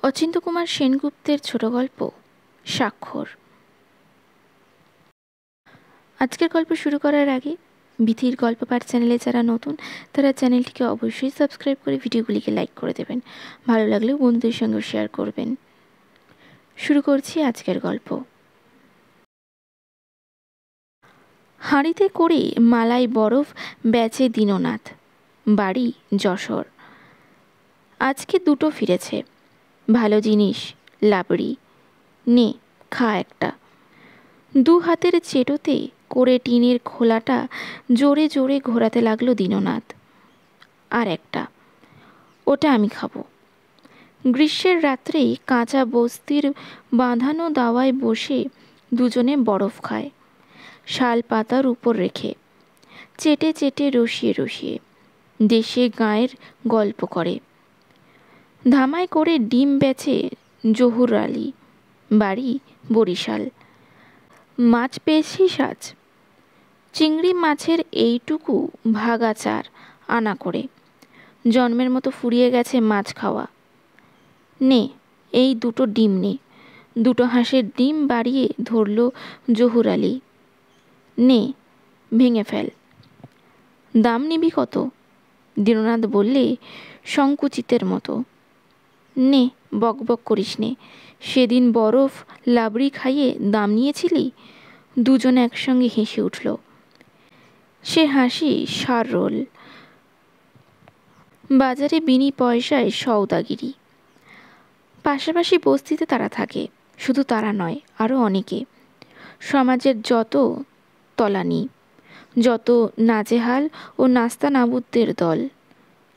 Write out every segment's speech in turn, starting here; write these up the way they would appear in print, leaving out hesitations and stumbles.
অচিন্ত্য কুমার সেনগুপ্তের ছোট গল্প স্বাক্ষর। আজকের গল্প শুরু করার আগে বিথির গল্প পাঠ চ্যানেলে যারা নতুন তারা চ্যানেলটিকে অবশ্যই সাবস্ক্রাইব করে ভিডিওগুলিকে লাইক করে দেবেন, ভালো লাগলেও বন্ধুদের সঙ্গে শেয়ার করবেন। শুরু করছি আজকের গল্প। হাঁড়িতে করে মালাই বরফ বেচে দীননাথ, বাড়ি যশোর। আজকে দুটো ফিরেছে, ভালো জিনিস লাবড়ি, নে খা একটা। দু হাতের চেটোতে করে টিনের খোলাটা জোরে জোরে ঘোরাতে লাগলো দীননাথ। আর একটা, ওটা আমি খাবো। গ্রীষ্মের রাত্রেই কাঁচা বস্তির বাঁধানো দাওয়ায় বসে দুজনে বরফ খায়, শাল পাতার উপর রেখে, চেটে চেটে রসিয়ে রসিয়ে দেশে গাঁয়ের গল্প করে। ধামায় করে ডিম বেচে জহুর আলী, বাড়ি বরিশাল। মাছ পেয়েছিস আজ? চিংড়ি মাছের এইটুকু ভাগা 4 আনা করে, জন্মের মতো ফুরিয়ে গেছে মাছ খাওয়া। নে এই দুটো ডিম নে। দুটো হাঁসের ডিম বাড়িয়ে ধরল জহুর আলী। নে ভেঙে ফেল। দাম নিবি কত? দীননাথ বললে সংকুচিতের মতো। নে বকবক করিস নে, সেদিন বরফ লাবড়ি খাইয়ে দাম নিয়েছিলি। দুজন একসঙ্গে হেসে উঠল। সে হাসি সাররোল। বাজারে বিনি পয়সায় সওদাগিরি। পাশাপাশি বস্তিতে তারা থাকে, শুধু তারা নয় আরও অনেকে। সমাজের যত তলানি, যত নাজেহাল ও নাস্তানাবুদদের দল,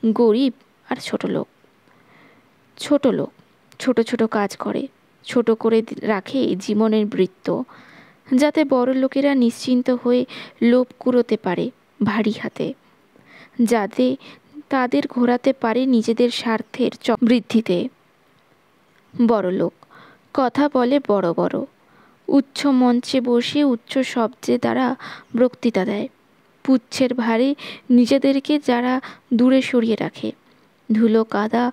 গরিব আর ছোট লোক। ছোট ছোট কাজ করে, ছোট করে রাখে জীবনের বৃত্ত, যাতে বড় লোকেরা নিশ্চিন্ত হয়ে লোভ কুড়োতে পারে ভারী হাতে, যাতে তাদের ঘোরাতে পারে নিজেদের স্বার্থের বৃদ্ধিতে। বড় লোক কথা বলে বড় বড়, উচ্চ মঞ্চে বসে উচ্চ শব্দে দ্বারা বক্তৃতা দেয়। পুচ্ছের ভারে নিজেদেরকে যারা দূরে সরিয়ে রাখে, ধুলো কাদা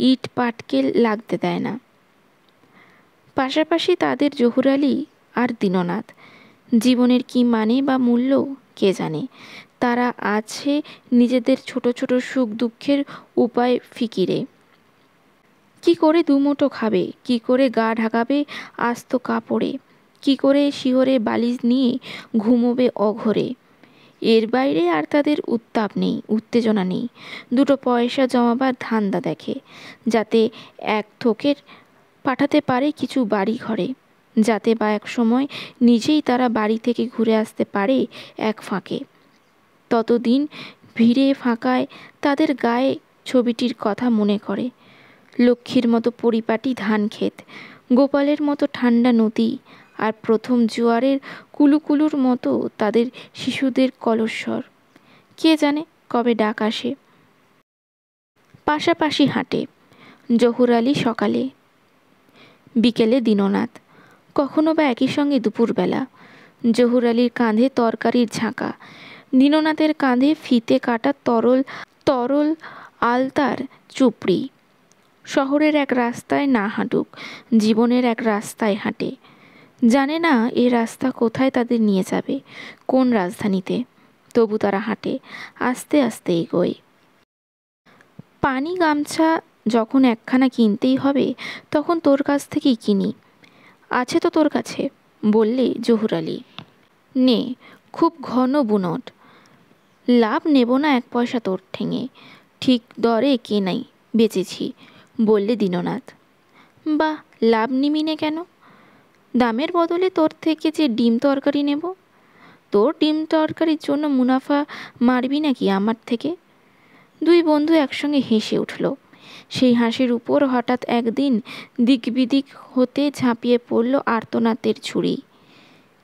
ইট পাটকেল লাগতে দেয় না। পাশাপাশি তাদের জহুর আলী আর দীননাথ। জীবনের কি মানে বা মূল্য কে জানে। তারা আছে নিজেদের ছোট ছোট সুখ দুঃখের উপায় ফিকিরে। কি করে দুমুঠো খাবে, কি করে গা ঢাকাবে আস্ত কাপড়ে, কি করে শিহরে বালিশ নিয়ে ঘুমোবে অঘরে। এর বাইরে আর তাদের উত্তাপ নেই, উত্তেজনা নেই। দুটো পয়সা জমাবার ধান্দা দেখে, যাতে এক থোকের পাঠাতে পারে কিছু বাড়ি ঘরে, যাতে বা এক সময় নিজেই তারা বাড়ি থেকে ঘুরে আসতে পারে এক ফাঁকে। ততদিন ভিড়ে ফাঁকায় তাদের গায়ে ছবিটির কথা মনে করে। লক্ষ্মীর মতো পরিপাটি ধান ক্ষেত, গোপালের মতো ঠান্ডা নদী, আর প্রথম জোয়ারের কুলুকুলুর মতো তাদের শিশুদের কলস্বর। কে জানে কবে ডাক আসে। পাশাপাশি হাঁটে জহুর আলী সকালে, বিকেলে দীননাথ, কখনো বা একই সঙ্গে দুপুরবেলা। জহুর আলীর কাঁধে তরকারির ঝাঁকা, দীননাথের কাঁধে ফিতে কাটা তরল আলতার চুপড়ি। শহরের এক রাস্তায় না হাঁটুক, জীবনের এক রাস্তায় হাঁটে। জানে না এ রাস্তা কোথায় তাদের নিয়ে যাবে, কোন রাজধানীতে। তবু তারা হাঁটে, আস্তে আস্তে এগোয়। পানি গামছা যখন একখানা কিনতেই হবে, তখন তোর কাছ থেকেই কিনি। আছে তো তোর কাছে, বললে জহুর আলী। নে, খুব ঘন বুনট। লাভ নেব না 1 পয়সা তোর ঠেঙে, ঠিক দরে কেনাই বেচেছি, বললে দীননাথ। বাহ, লাভ নিবি নে কেন? দামের বদলে তোর থেকে যে ডিম তরকারি নেব। তোর ডিম তরকারির জন্য মুনাফা মারবি নাকি আমার থেকে? দুই বন্ধু একসঙ্গে হেসে উঠল। সেই হাসির উপর হঠাৎ একদিন দিক বিদিক হতে ঝাঁপিয়ে পড়ল আর্তনাদের ছুরি,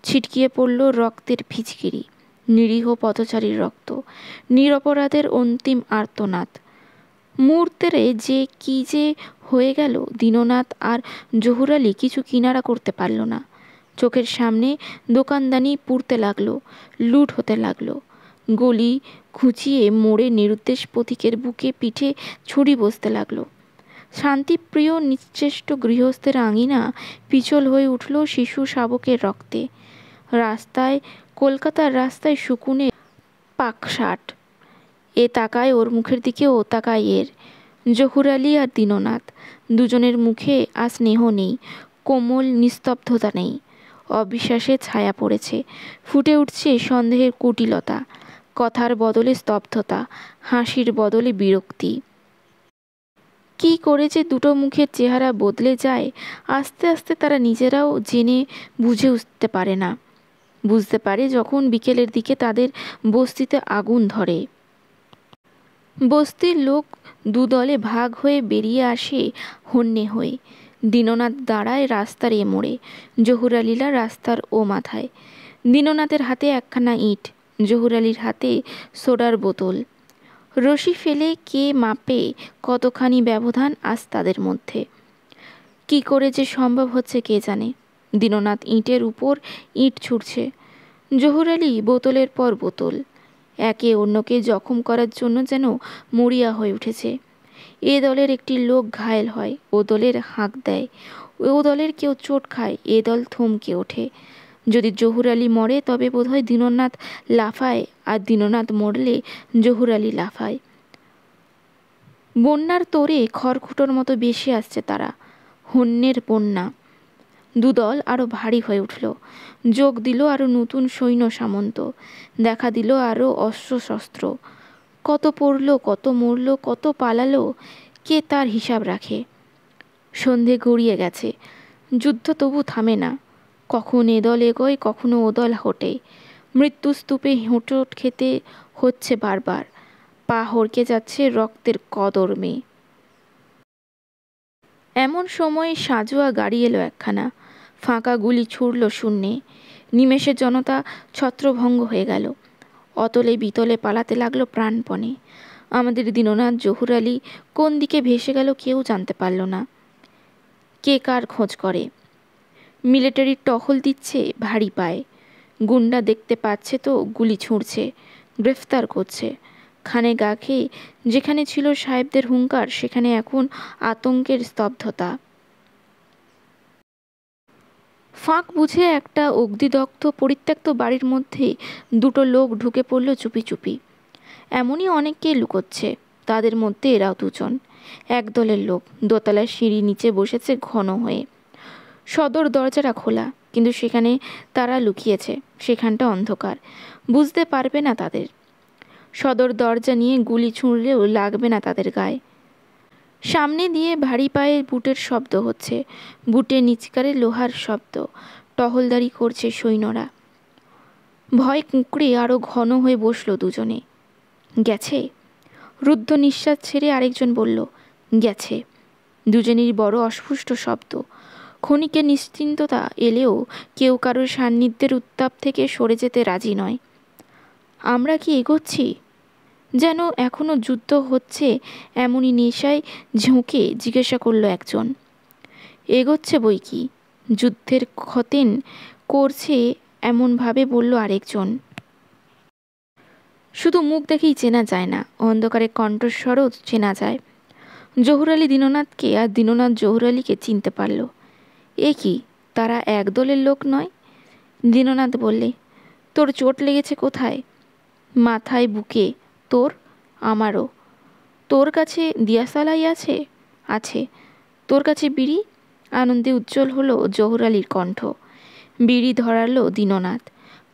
ছিটকিয়ে পড়ল রক্তের ফিচকিরি, নিরীহ পথচারীর রক্ত, নিরপরাধের অন্তিম আর্তনাদ। মুহূর্তেরে যে কি যে হয়ে গেল, দীননাথ আর জহুর আলী কিছু কিনারা করতে পারল না। চোখের সামনে দোকানদানি পুড়তে লাগলো, লুট হতে লাগলো। গলি খুঁচিয়ে মোড়ে নিরুদ্দেশ পথিকের বুকে পিঠে ছুরি বসতে লাগলো। শান্তিপ্রিয় নিশ্চেষ্ট গৃহস্থের আঙিনা পিছল হয়ে উঠল শিশু শাবকের রক্তে। রাস্তায়, কলকাতার রাস্তায় শকুনে পাকশাট। এ তাকায় ওর মুখের দিকে, ও তাকায় এর। জহুর আলী আর দীননাথ, দুজনের মুখে আর স্নেহ নেই, কোমল নিস্তব্ধতা নেই। অবিশ্বাসের ছায়া পড়েছে, ফুটে উঠছে সন্দেহের কুটিলতা। কথার বদলে স্তব্ধতা, হাসির বদলে বিরক্তি। কি করে যে দুটো মুখের চেহারা বদলে যায়, আস্তে আস্তে তারা নিজেরাও জেনে বুঝে উঠতে পারে না। বুঝতে পারে যখন বিকেলের দিকে তাদের বস্তিতে আগুন ধরে। বস্তির লোক দুদলে ভাগ হয়ে বেরিয়ে আসে হন্যে হয়ে। দীননাথ দাঁড়ায় রাস্তার এ মোড়ে, জহুর আলীরা রাস্তার ও মাথায়। দীননাথের হাতে একখানা ইঁট, জহুর আলীর হাতে সোডার বোতল। রশি ফেলে কে মাপে কতখানি ব্যবধান আজ তাদের মধ্যে। কি করে যে সম্ভব হচ্ছে কে জানে। দীননাথ ইঁটের উপর ইঁট ছুঁড়ছে, জহুর আলী বোতলের পর বোতল। একে অন্যকে জখম করার জন্য যেন মরিয়া হয়ে উঠেছে। এ দলের একটি লোক ঘায়েল হয়, ও দলের হাঁক দেয়। ও দলের কেউ চোট খায়, এ দল থমকে ওঠে। যদি জহুর আলী মরে তবে বোধহয় দীননাথ লাফায়, আর দীননাথ মরলে জহুর আলী লাফায়। বন্যার তোরে খড়কুটোর মতো বেশি আসছে তারা, হন্যের বন্যা। দুদল আরও ভারী হয়ে উঠল। যোগ দিল আরও নতুন সৈন্য সামন্ত, দেখা দিল আরও অস্ত্রশস্ত্র। কত পড়ল, কত মরল, কত পালালো, কে তার হিসাব রাখে। সন্ধে গড়িয়ে গেছে, যুদ্ধ তবু থামে না। কখন এ দল এগোয়, কখনো ও দল হোটে। মৃত্যুস্তূপে হোঁচট খেতে হচ্ছে বারবার, পা হড়কে যাচ্ছে রক্তের কদর্মে। এমন সময় সাজোয়া গাড়ি এলো একখানা, ফাঁকা গুলি ছুড়ল শূন্যে। নিমেষে জনতা ছত্রভঙ্গ হয়ে গেল, অতলে বিতলে পালাতে লাগলো প্রাণপণে। আমাদের দীননাথ, জহুর আলী কোন দিকে ভেসে গেল কেউ জানতে পারল না। কে কার খোঁজ করে। মিলিটারির টহল দিচ্ছে ভারী পায়ে। গুন্ডা দেখতে পাচ্ছে তো গুলি ছুঁড়ছে, গ্রেফতার করছে। খানে গা খেয়ে যেখানে ছিল সাহেবদের হুঙ্কার, সেখানে এখন আতঙ্কের স্তব্ধতা। ফাঁক বুঝে একটা অগ্নিদগ্ধ পরিত্যক্ত বাড়ির মধ্যে দুটো লোক ঢুকে পড়ল চুপি চুপি। এমনই অনেককে লুকোচ্ছে, তাদের মধ্যে এরাও দুজন। একদলের লোক দোতলার সিঁড়ি নিচে বসেছে ঘন হয়ে। সদর দরজাটা খোলা, কিন্তু সেখানে তারা লুকিয়েছে, সেখানটা অন্ধকার, বুঝতে পারবে না তাদের। সদর দরজা নিয়ে গুলি ছুঁড়লেও লাগবে না তাদের গায়ে। সামনে দিয়ে ভারী পায়ে বুটের শব্দ হচ্ছে, বুটের নিচকারে লোহার শব্দ। টহলদারি করছে সৈন্যরা। ভয় কুঁকড়ে আরও ঘন হয়ে বসল দুজনে। গেছে? রুদ্ধ নিঃশ্বাস ছেড়ে আরেকজন বলল, গেছে। দুজনেরই বড় অস্ফুষ্ট শব্দ। ক্ষণিকের নিশ্চিন্ততা এলেও কেউ কারোর সান্নিধ্যের উত্তাপ থেকে সরে যেতে রাজি নয়। আমরা কি এগোচ্ছি? যেন এখনো যুদ্ধ হচ্ছে এমনই নেশায় ঝোঁকে জিজ্ঞাসা করল একজন। এগোচ্ছে বই কি, যুদ্ধের খতেন করছে এমনভাবে বলল আরেকজন। শুধু মুখ দেখেই চেনা যায় না, অন্ধকারে কণ্ঠস্বরও চেনা যায়। জহুর আলী দীননাথকে আর দীননাথ জহুর আলীকে চিনতে পারল। এ কি, তারা এক দলের লোক নয়? দীননাথ বললে, তোর চোট লেগেছে কোথায়? মাথায়, বুকে। তোর? আমারও। তোর কাছে দিয়াশালাই আছে? আছে। তোর কাছে বিড়ি? আনন্দে উজ্জ্বল হলো জহুর আলীর কণ্ঠ। বিড়ি ধরালো দীননাথ,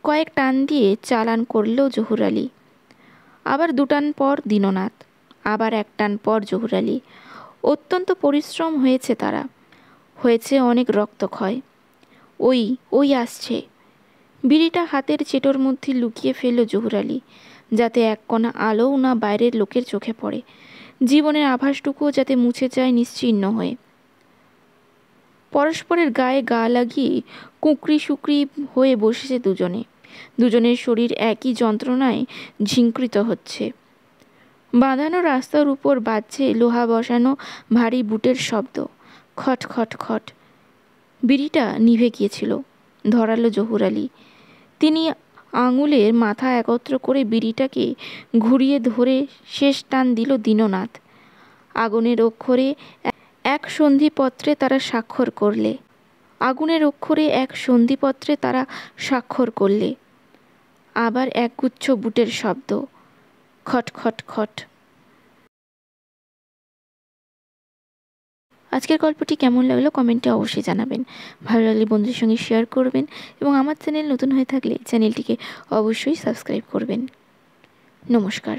কয়েক টান দিয়ে চালান করল জহুর আলী। আবার দুটান পর দীননাথ, আবার এক টান পর জহুর আলী। অত্যন্ত পরিশ্রম হয়েছে তারা, হয়েছে অনেক রক্তক্ষয়। ওই ওই আসছে। বিড়িটা হাতের চেটোর মধ্যে লুকিয়ে ফেলল জহুর আলী, যাতে এক কণা আলোও না বাইরের লোকের চোখে পড়ে, জীবনের আভাসটুকুও যাতে মুছে যায় নিশ্চিহ্ন হয়ে। পরস্পরের গায়ে গা লাগিয়ে কুঁকড়ি শুকরি হয়ে বসেছে দুজনে। দুজনের শরীর একই যন্ত্রণায় ঝিঙ্কৃত হচ্ছে। বাঁধানো রাস্তার উপর বাজছে লোহা বসানো ভারী বুটের শব্দ, খট খট খট। বিড়িটা নিভে গিয়েছিল। ধরালো জহুর আলী। তিনি আঙুলের মাথা একত্র করে বিড়িটাকে ঘুরিয়ে ধরে শেষ টান দিল দীননাথ। আগুনের অক্ষরে এক সন্ধিপত্রে তারা স্বাক্ষর করলে, আগুনের অক্ষরে এক সন্ধিপত্রে তারা স্বাক্ষর করলে। আবার একগুচ্ছ বুটের শব্দ, খট খট খট। আজকের গল্পটি কেমন লাগলো কমেন্টে অবশ্যই জানাবেন। ভালো লাগলে বন্ধুদের সঙ্গে শেয়ার করবেন এবং আমার চ্যানেল নতুন হয়ে থাকলে চ্যানেলটিকে অবশ্যই সাবস্ক্রাইব করবেন। নমস্কার।